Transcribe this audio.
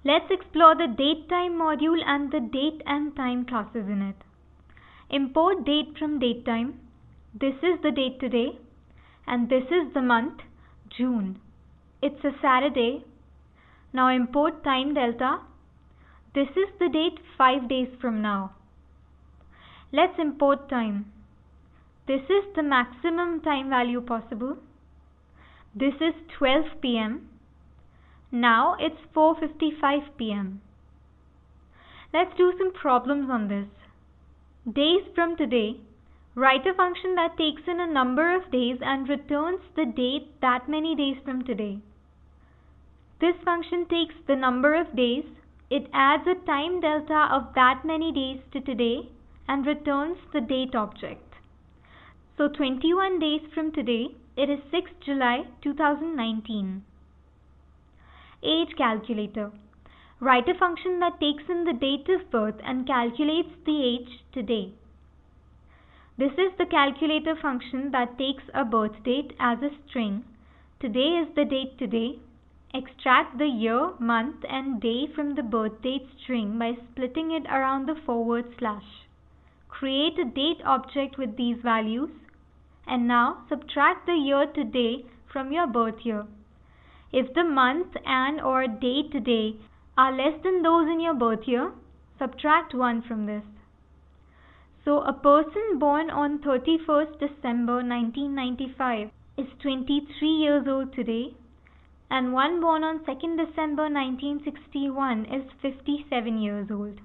Let's explore the datetime module and the date and time classes in it. Import date from datetime. This is the date today, and this is the month, June. It's a Saturday. Now import time delta. This is the date 5 days from now. Let's import time. This is the maximum time value possible. This is 12 p.m. Now it's 4:55 p.m. Let's do some problems on this. Days from today. Write a function that takes in a number of days and returns the date that many days from today. This function takes the number of days, it adds a time delta of that many days to today and returns the date object. So 21 days from today, it is 6th July 2019. Age calculator. Write a function that takes in the date of birth and calculates the age today. This is the calculator function that takes a birth date as a string. Today is the date today. Extract the year, month and day from the birth date string by splitting it around the forward slash. Create a date object with these values. And now subtract the year today from your birth year. If the month and or day today are less than those in your birth year, subtract 1 from this. So a person born on 31st December 1995 is 23 years old today, and one born on 2nd December 1961 is 57 years old.